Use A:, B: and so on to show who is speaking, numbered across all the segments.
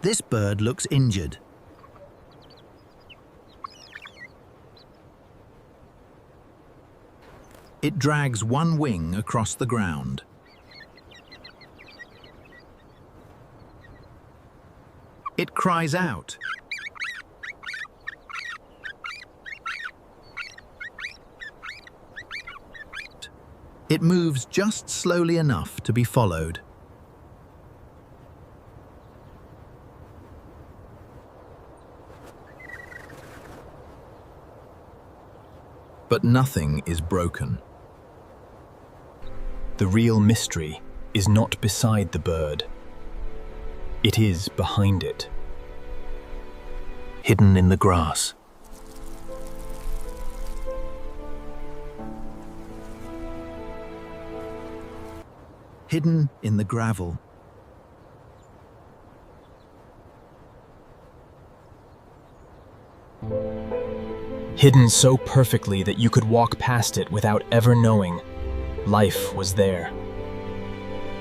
A: This bird looks injured. It drags one wing across the ground. It cries out. It moves just slowly enough to be followed. But nothing is broken.
B: The real mystery is not beside the bird. It is behind it.
A: Hidden in the grass. Hidden in the gravel.
B: Hidden so perfectly that you could walk past it without ever knowing life was there.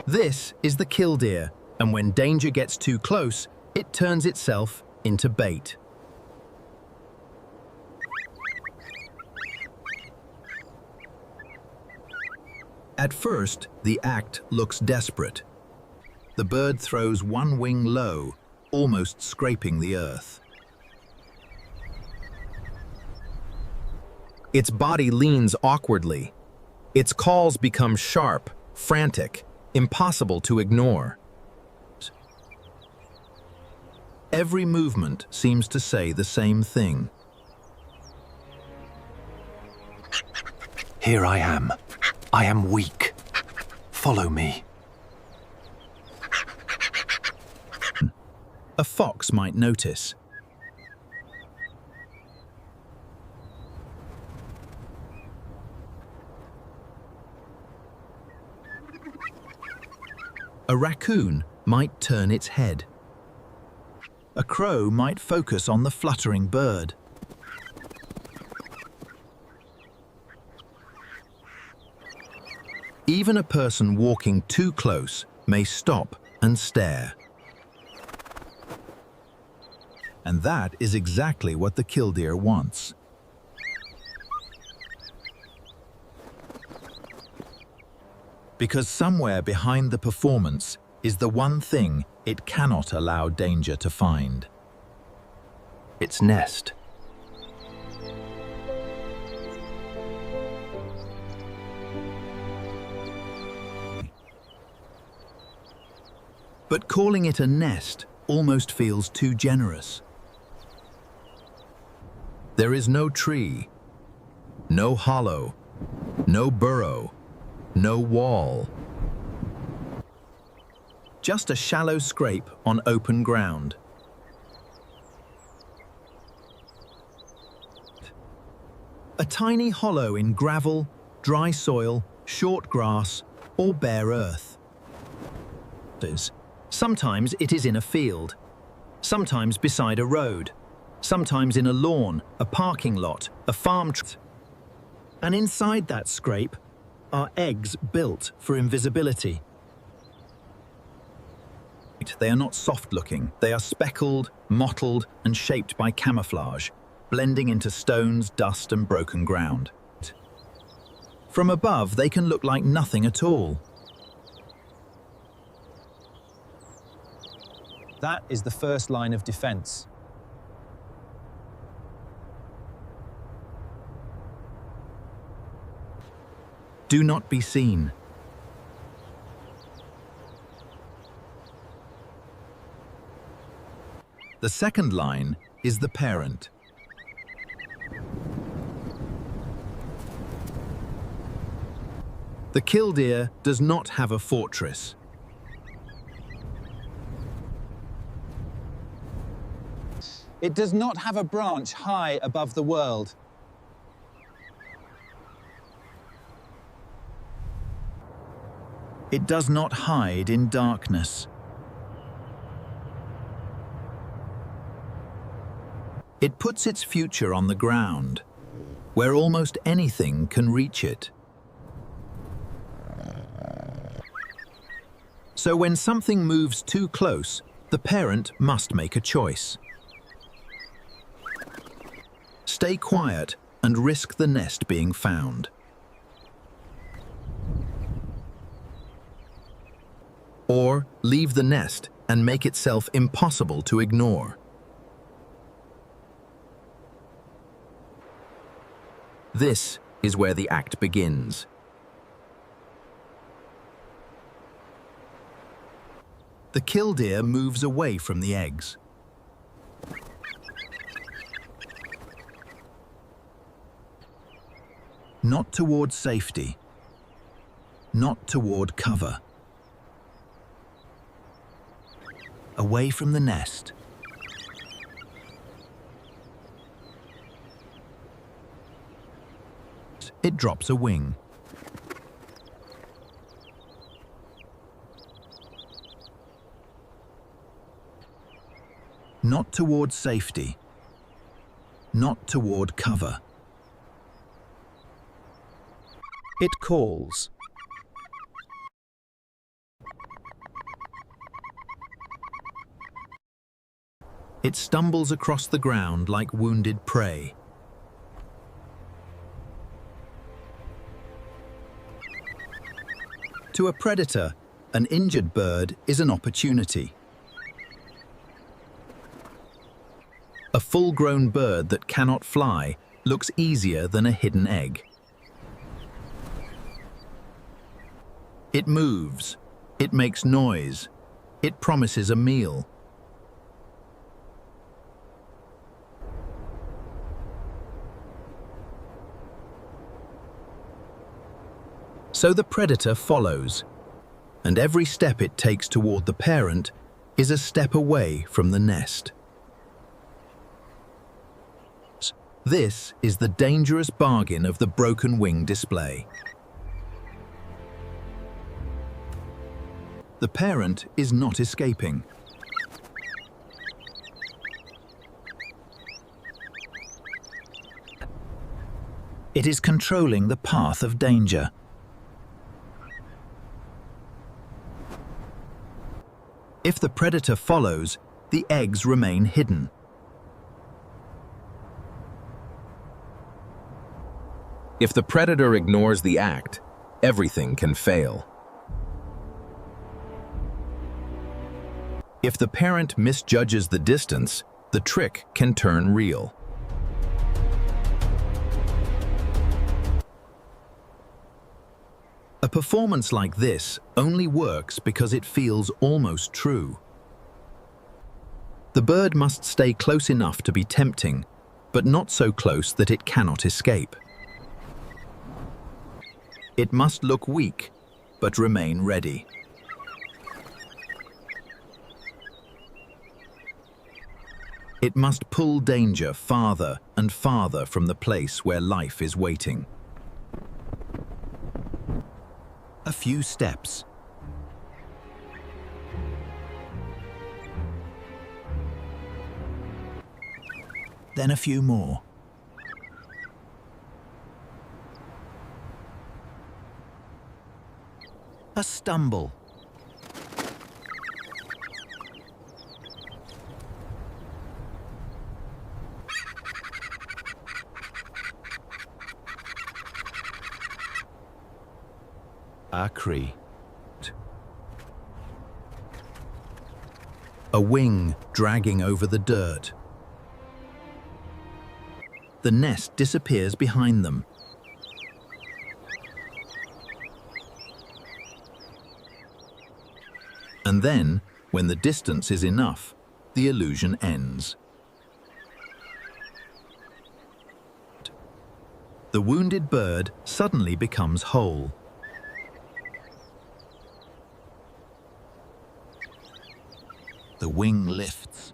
A: This is the killdeer, and when danger gets too close, it turns itself into bait. At first, the act looks desperate. The bird throws one wing low, almost scraping the earth. Its body leans awkwardly. Its calls become sharp, frantic, impossible to ignore. Every movement seems to say the same thing.
C: Here I am. I am weak. Follow me.
A: A fox might notice. A raccoon might turn its head. A crow might focus on the fluttering bird. Even a person walking too close may stop and stare. And that is exactly what the killdeer wants. Because somewhere behind the performance is the one thing it cannot allow danger to find. Its nest. But calling it a nest almost feels too generous. There is no tree, no hollow, no burrow, no wall. Just a shallow scrape on open ground. A tiny hollow in gravel, dry soil, short grass, or bare earth. Sometimes it is in a field, sometimes beside a road, sometimes in a lawn, a parking lot, a farm. And inside that scrape are eggs built for invisibility. They are not soft-looking. They are speckled, mottled, and shaped by camouflage, blending into stones, dust, and broken ground. From above, they can look like nothing at all.
D: That is the first line of defense.
A: Do not be seen. The second line is the parent. The killdeer does not have a fortress.
D: It does not have a branch high above the world.
A: It does not hide in darkness. It puts its future on the ground, where almost anything can reach it. So when something moves too close, The parent must make a choice. Stay quiet and risk the nest being found. Or leave the nest and make itself impossible to ignore. This is where the act begins. The killdeer moves away from the eggs. Not toward safety, not toward cover. Away from the nest. It drops a wing. Not toward safety, not toward cover.
D: It calls.
A: It stumbles across the ground like wounded prey. To a predator, an injured bird is an opportunity. A full-grown bird that cannot fly looks easier than a hidden egg. It moves, it makes noise, it promises a meal. So the predator follows, and every step it takes toward the parent is a step away from the nest. This is the dangerous bargain of the broken wing display. The parent is not escaping. It is controlling the path of danger. If the predator follows, the eggs remain hidden.
E: If the predator ignores the act, everything can fail.
A: If the parent misjudges the distance, the trick can turn real. A performance like this only works because it feels almost true. The bird must stay close enough to be tempting, but not so close that it cannot escape. It must look weak, but remain ready. It must pull danger farther and farther from the place where life is waiting. A few steps. Then a few more. A stumble. A cries. A wing dragging over the dirt. The nest disappears behind them. And then, when the distance is enough, the illusion ends. The wounded bird suddenly becomes whole. The wing lifts.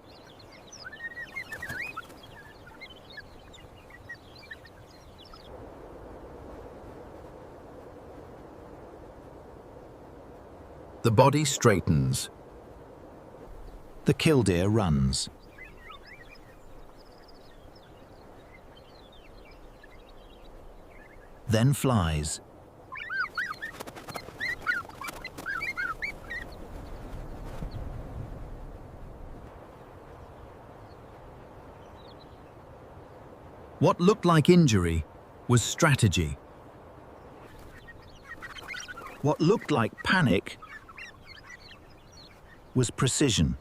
A: The body straightens. The killdeer runs. Then flies. What looked like injury was strategy. What looked like panic was precision.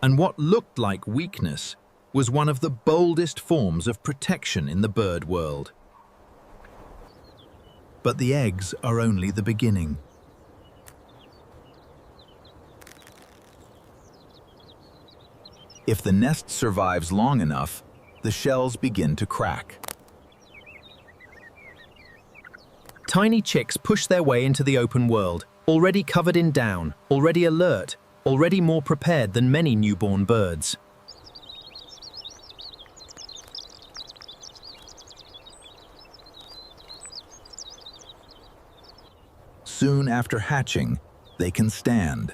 A: And what looked like weakness was one of the boldest forms of protection in the bird world. But the eggs are only the beginning. If the nest survives long enough, the shells begin to crack. Tiny chicks push their way into the open world, already covered in down, already alert, already more prepared than many newborn birds. Soon after hatching, they can stand.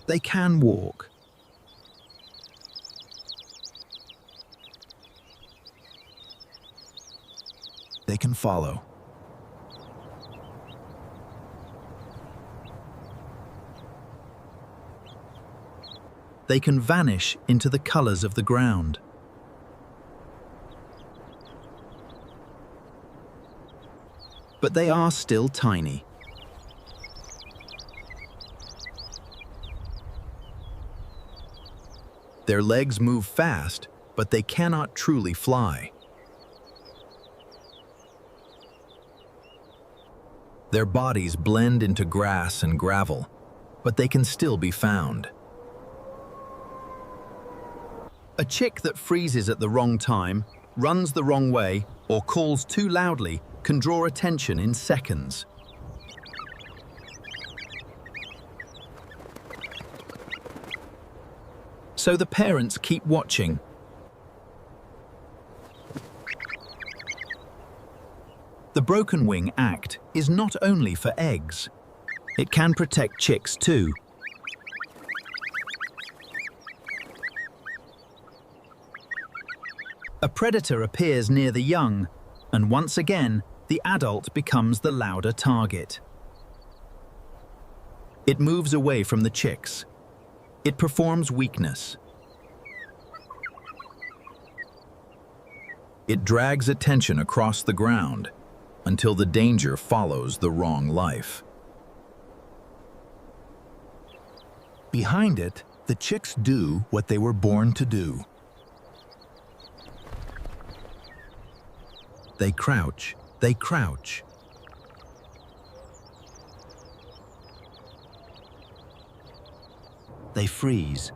A: They can walk. They can follow. They can vanish into the colors of the ground. But they are still tiny. Their legs move fast, but they cannot truly fly. Their bodies blend into grass and gravel, but they can still be found. A chick that freezes at the wrong time, runs the wrong way, or calls too loudly can draw attention in seconds. So the parents keep watching. The broken wing act is not only for eggs. It can protect chicks too. A predator appears near the young, and once again, the adult becomes the louder target. It moves away from the chicks. It performs weakness. It drags attention across the ground until the danger follows the wrong life. Behind it, the chicks do what they were born to do. They crouch, they crouch. They freeze.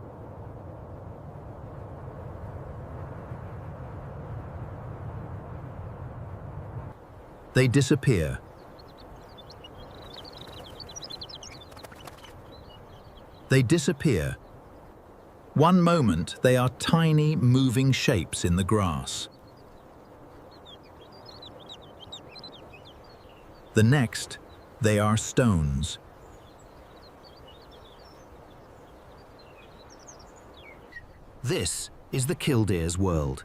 A: They disappear. They disappear. One moment, they are tiny, moving shapes in the grass. The next, they are stones. This is the Killdeer's world.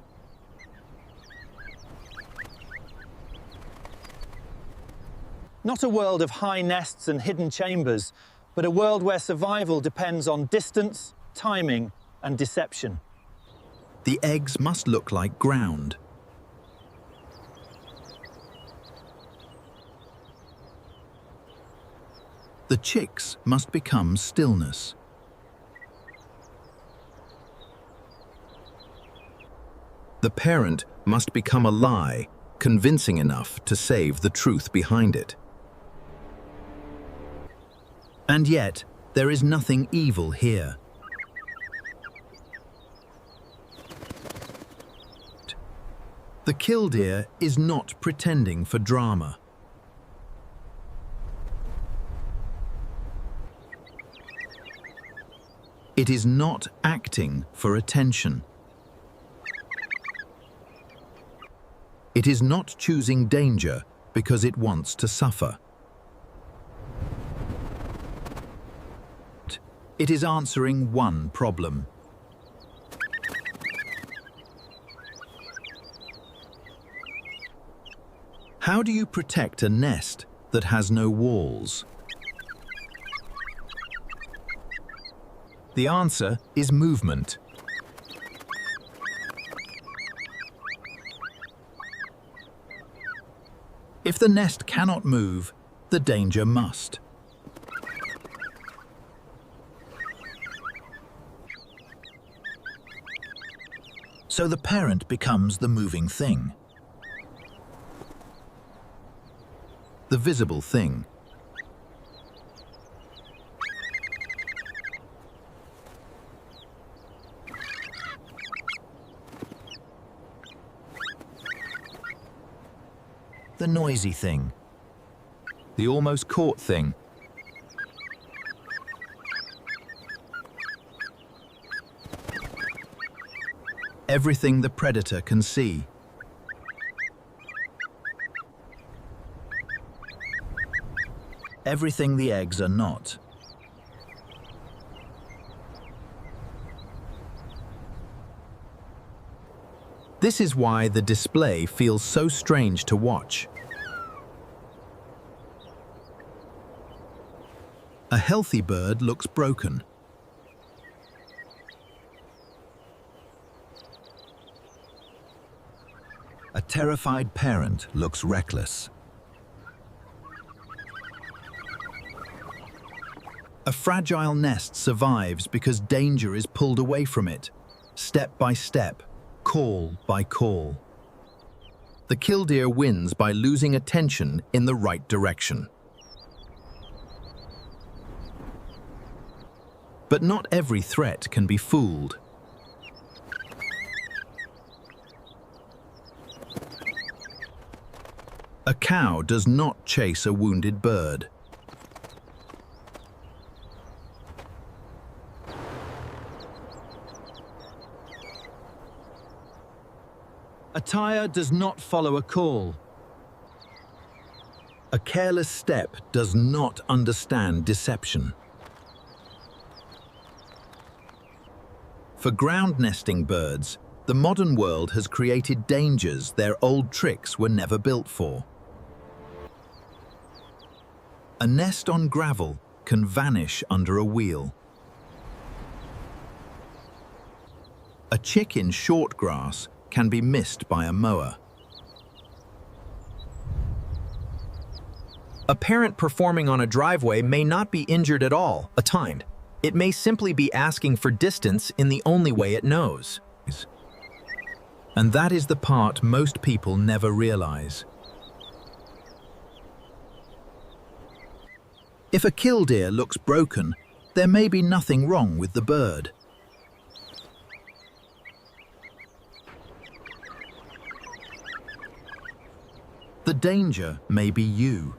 D: Not a world of high nests and hidden chambers, but a world where survival depends on distance, timing, and deception.
A: The eggs must look like ground. The chicks must become stillness. The parent must become a lie, convincing enough to save the truth behind it. And yet, there is nothing evil here. The Killdeer is not pretending for drama. It is not acting for attention. It is not choosing danger because it wants to suffer. It is answering one problem. How do you protect a nest that has no walls? The answer is movement. If the nest cannot move, the danger must. So the parent becomes the moving thing. The visible thing. The noisy thing. The almost caught thing. Everything the predator can see. Everything the eggs are not. This is why the display feels so strange to watch. A healthy bird looks broken. A terrified parent looks reckless. A fragile nest survives because danger is pulled away from it, step by step, call by call. The killdeer wins by losing attention in the right direction. But not every threat can be fooled. A cow does not chase a wounded bird. A tire does not follow a call. A careless step does not understand deception. For ground nesting birds, the modern world has created dangers their old tricks were never built for. A nest on gravel can vanish under a wheel. A chick in short grass can be missed by a mower.
B: A parent performing on a driveway may not be injured at all, timed. It may simply be asking for distance in the only way it knows.
A: And that is the part most people never realize. If a killdeer looks broken, there may be nothing wrong with the bird. The danger may be you.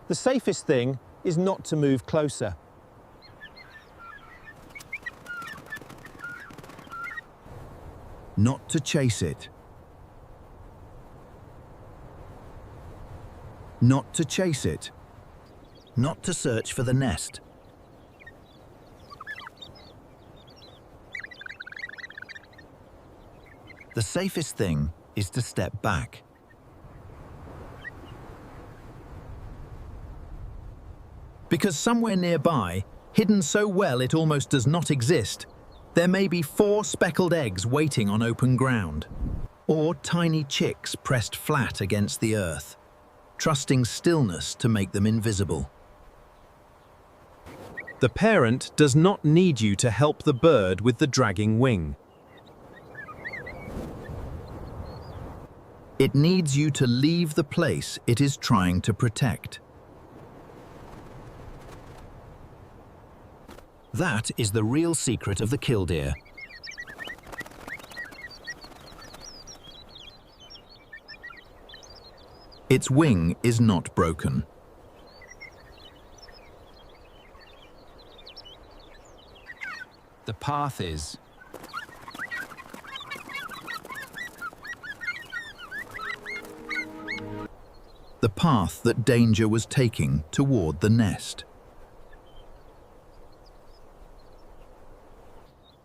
D: The safest thing is not to move closer.
A: Not to chase it. Not to chase it. Not to search for the nest. The safest thing is to step back. Because somewhere nearby, hidden so well it almost does not exist, there may be 4 speckled eggs waiting on open ground, or tiny chicks pressed flat against the earth, trusting stillness to make them invisible.
F: The parent does not need you to help the bird with the dragging wing.
A: It needs you to leave the place it is trying to protect. That is the real secret of the killdeer. Its wing is not broken. The path is. The path that danger was taking toward the nest.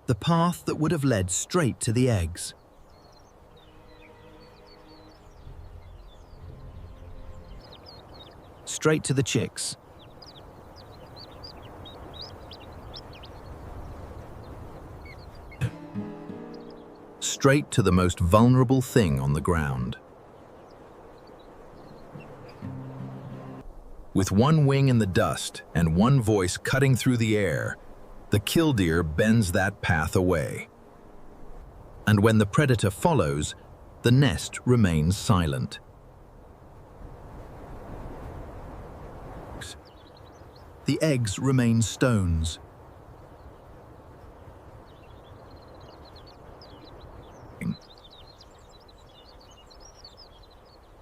A: The path that would have led straight to the eggs. Straight to the chicks.
E: straight to the most vulnerable thing on the ground. With one wing in the dust and one voice cutting through the air, the killdeer bends that path away. And when the predator follows, the nest remains silent. The eggs remain stones.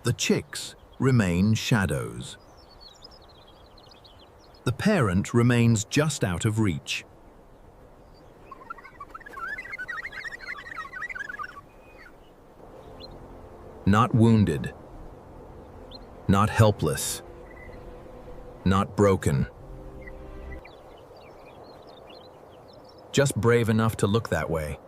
E: The chicks remain shadows. The parent remains just out of reach. Not wounded, not helpless, not broken. Just brave enough to look that way.